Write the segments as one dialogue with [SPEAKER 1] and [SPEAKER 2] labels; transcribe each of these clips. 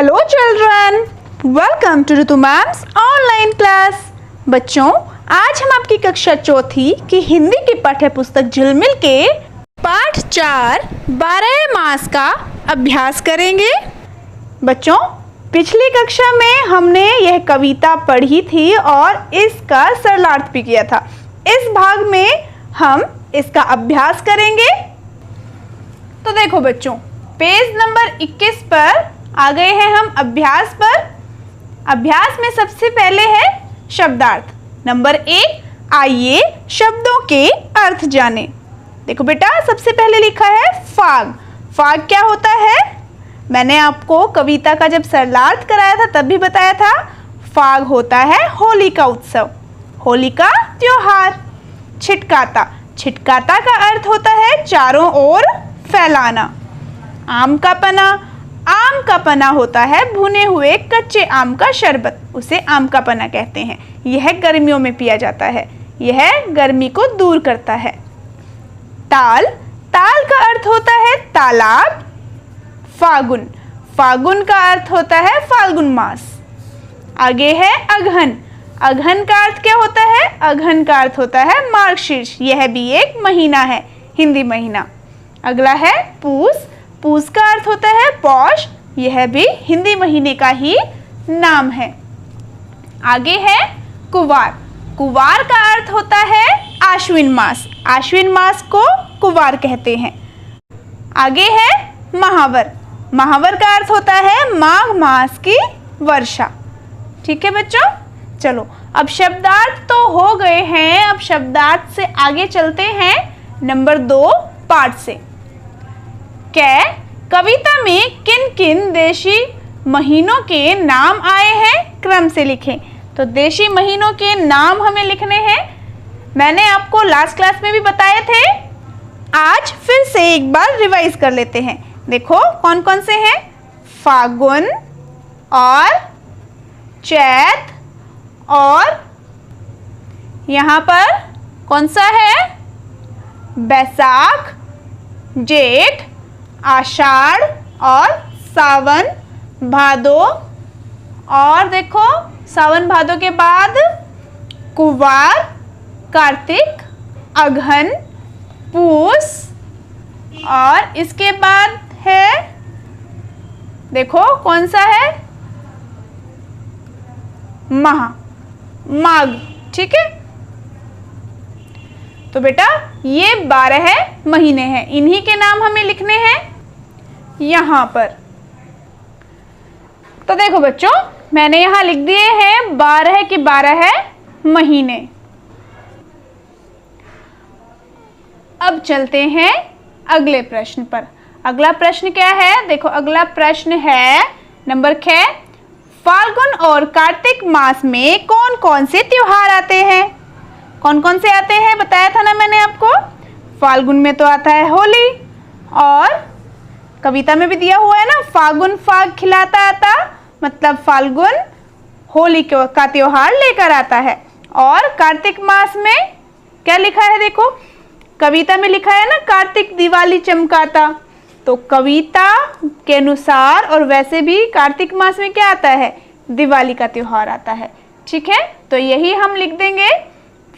[SPEAKER 1] Hello children, welcome to Ritu ma'am's online class. बच्चों, आज हम आपकी कक्षा चौथी की हिंदी की पाठ्य पुस्तक झिलमिल के पाठ 4 12 मास का अभ्यास करेंगे। बच्चों, पिछली कक्षा में हमने यह कविता पढ़ी थी और इसका सरलार्थ भी किया था। इस भाग में हम इसका अभ्यास करेंगे। तो देखो बच्चों, पेज नंबर 21 पर आ गए हैं हम अभ्यास पर। अभ्यास में सबसे पहले है शब्दार्थ। नंबर 1, आइए शब्दों के अर्थ जानें। देखो बेटा, सबसे पहले लिखा है फाग। फाग क्या होता है? मैंने आपको कविता का जब सरलार्थ कराया था तब भी बताया था। फाग होता है होली का उत्सव, होली का त्योहार। छिटकाता, छिटकाता का अर्थ होता है चारों ओर फैलाना। आम का पना, आम का पना होता है भुने हुए कच्चे आम का शरबत, उसे आम का पना कहते हैं। यह गर्मियों में पिया जाता है, यह गर्मी को दूर करता है। ताल, ताल का अर्थ होता है तालाब। फागुन, फागुन का अर्थ होता है फाल्गुन मास। आगे है अगहन, अगहन का अर्थ क्या होता है? अगहन का अर्थ होता है मार्गशीर्ष, यह भी एक महीना है, हिंदी महीना। अगला है पूस, पूस का अर्थ होता है पौष, यह भी हिंदी महीने का ही नाम है। आगे है कुवार, कुवार का अर्थ होता है आश्विन मास, आश्विन मास को कुवार कहते हैं। आगे है महावर, महावर का अर्थ होता है माघ मास की वर्षा। ठीक है बच्चों, चलो अब शब्दार्थ तो हो गए हैं। अब शब्दार्थ से आगे चलते हैं नंबर 2 पाठ से। क्या कविता में किन किन देशी महीनों के नाम आए हैं? क्रम से लिखें। तो देशी महीनों के नाम हमें लिखने हैं। मैंने आपको लास्ट क्लास में भी बताए थे, आज फिर से एक बार रिवाइज कर लेते हैं। देखो कौन कौन से हैं? फागुन और चैत, और यहाँ पर कौन सा है? बैसाख, जेठ, आषाढ़ और सावन, भादो, और देखो सावन भादो के बाद कुवार, कार्तिक, अगहन, पूस, और इसके बाद है, देखो कौन सा है? माघ। ठीक है, तो बेटा ये 12 महीने हैं, इन्हीं के नाम हमें लिखने हैं यहाँ पर। तो देखो बच्चों, मैंने यहाँ लिख दिए हैं 12 के 12 महीने। अब चलते हैं अगले प्रश्न पर। अगला प्रश्न क्या है? देखो अगला प्रश्न है नंबर 6, फाल्गुन और कार्तिक मास में कौन कौन से त्योहार आते हैं? कौन कौन से आते हैं बताया था ना मैंने आपको। फाल्गुन में तो आता है होली, और कविता में भी दिया हुआ है ना, फागुन फाग खिलाता आता, मतलब फाल्गुन होली का त्योहार लेकर आता है। और कार्तिक मास में क्या लिखा है? देखो कविता में लिखा है ना, कार्तिक दिवाली चमकाता। तो कविता के अनुसार और वैसे भी कार्तिक मास में क्या आता है? दिवाली का त्योहार आता है। ठीक है, तो यही हम लिख देंगे।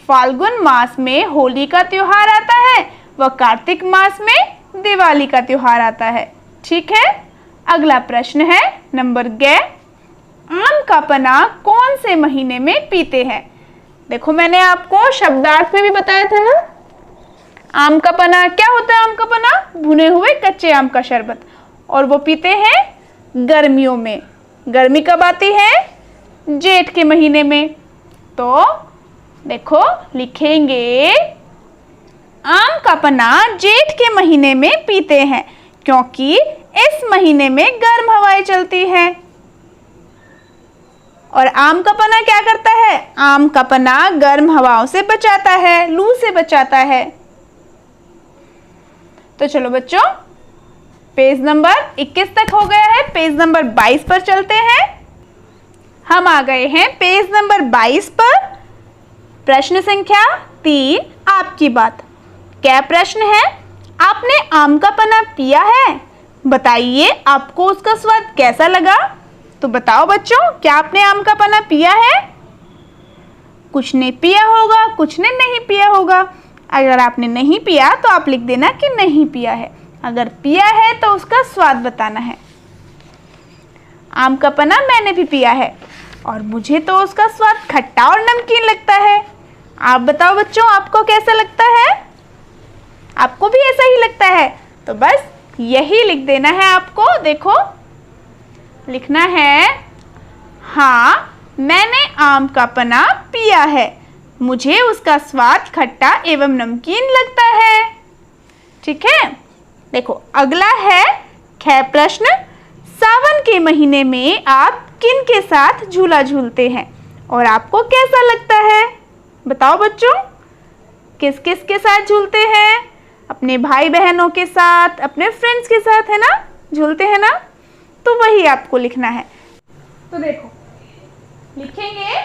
[SPEAKER 1] फाल्गुन मास में होली का त्योहार आता है व कार्तिक मास में दिवाली का त्योहार आता है। ठीक है, अगला प्रश्न है नंबर 11, आम का पना कौन से महीने में पीते हैं? देखो मैंने आपको शब्दार्थ में भी बताया था ना, आम का पना क्या होता है? आम का पना भुने हुए कच्चे आम का शरबत, और वो पीते हैं गर्मियों में। गर्मी कब आती है? जेठ के महीने में। तो देखो लिखेंगे आम का पना जेठ के महीने में पीते हैं, क्योंकि इस महीने में गर्म हवाएं चलती हैं। और आम का पना क्या करता है? आम का पना गर्म हवाओं से बचाता है, लू से बचाता है। तो चलो बच्चों, पेज नंबर 21 तक हो गया है, पेज नंबर 22 पर चलते हैं। हम आ गए हैं पेज नंबर 22 पर। प्रश्न संख्या 3, आपकी बात। क्या प्रश्न है? आपने आम का पना पिया है? बताइए आपको उसका स्वाद कैसा लगा। तो बताओ बच्चों, क्या आपने आम का पन्ना पिया है? कुछ ने पिया होगा, कुछ ने नहीं पिया होगा। अगर आपने नहीं पिया तो आप लिख देना कि नहीं पिया है। अगर पिया है तो उसका स्वाद बताना है। आम का पन्ना मैंने भी पिया है और मुझे तो उसका स्वाद खट्टा और नमकीन लगता है। आप बताओ बच्चों, आपको कैसा लगता है? आपको भी ऐसा ही लगता है? तो बस यही लिख देना है आपको। देखो, लिखना है, हाँ मैंने आम का पन्ना पिया है, मुझे उसका स्वाद खट्टा एवं नमकीन लगता है। ठीक है, देखो अगला है ख प्रश्न। सावन के महीने में आप किन के साथ झूला झूलते हैं और आपको कैसा लगता है? बताओ बच्चों, किस किस के साथ झूलते हैं? अपने भाई बहनों के साथ, अपने फ्रेंड्स के साथ, है ना, झूलते हैं ना? तो वही आपको लिखना है। तो देखो, लिखेंगे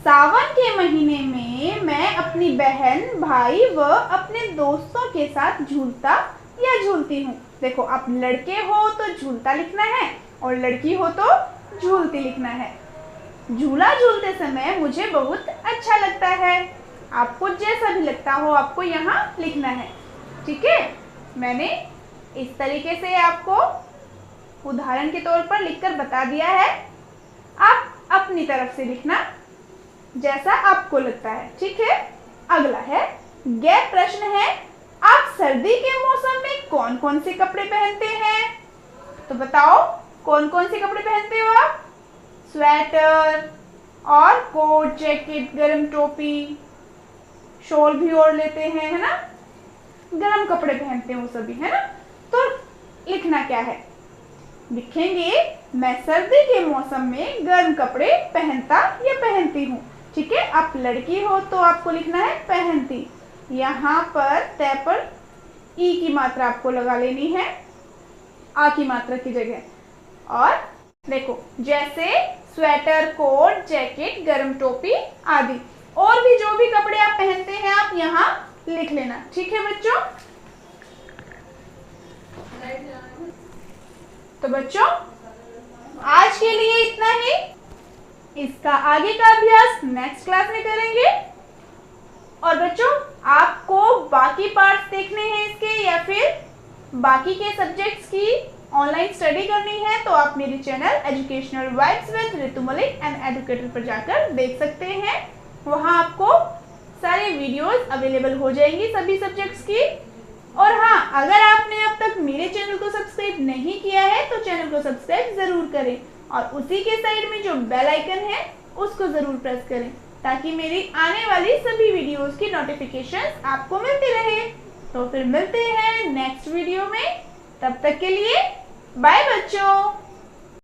[SPEAKER 1] सावन के महीने में मैं अपनी बहन, भाई व अपने दोस्तों के साथ झूलता या झूलती हूँ। देखो, आप लड़के हो तो झूलता लिखना है और लड़की हो तो झूलती लिखना है। झूला झूलते समय मुझे बहुत अच्छा लगता है। आपको जैसा भी लगता हो आपको यहाँ लिखना है। ठीक है, मैंने इस तरीके से आपको उदाहरण के तौर पर लिखकर बता दिया है। आप अपनी तरफ से लिखना जैसा आपको लगता है। ठीक है, अगला है गैर प्रश्न है, आप सर्दी के मौसम में कौन कौन से कपड़े पहनते हैं? तो बताओ, कौन कौन से कपड़े पहनते हो आप? स्वेटर और कोट, जैकेट, गर्म टोपी, शॉल भी ओढ़ लेते हैं, है ना, गर्म कपड़े पहनते हैं वो सभी, है ना। तो लिखना क्या है? लिखेंगे मैं सर्दी के मौसम में गर्म कपड़े पहनता या पहनती हूँ। ठीक है, आप लड़की हो तो आपको लिखना है पहनती। यहाँ पर तय पर ई की मात्रा आपको लगा लेनी है, आ की मात्रा की जगह। और देखो, जैसे स्वेटर, कोट, जैकेट, गर्म टोपी आदि, और भी जो भी कपड़े आप पहनते हैं आप यहाँ लिख लेना। ठीक है बच्चों? तो बच्चों, आज के लिए इतना ही। इसका आगे का अभ्यास नेक्स्ट क्लास में करेंगे। और बच्चों, आपको बाकी पार्ट्स देखने हैं इसके या फिर बाकी के सब्जेक्ट्स की ऑनलाइन स्टडी करनी है तो आप मेरे channel educational vibes with Ritu Malik and educator पर जाकर देख सकते हैं। वहाँ आपको सारे वीडियोस अवेलेबल हो जाएंगी सभी सब्जेक्ट्स की। और हाँ, अगर आपने अब तक मेरे चैनल को सब्सक्राइब नहीं किया है तो चैनल को सब्सक्राइब जरूर करें और उसी के साइड में जो बेल आइकन है उसको जरूर प्रेस करें ताकि मेरी आने वाली सभी वीडियोस की नोटिफिकेशंस आपको मिलती रहे। तो फिर मिलते हैं नेक्स्ट वीडियो में, तब तक के लिए बाय बच्चों।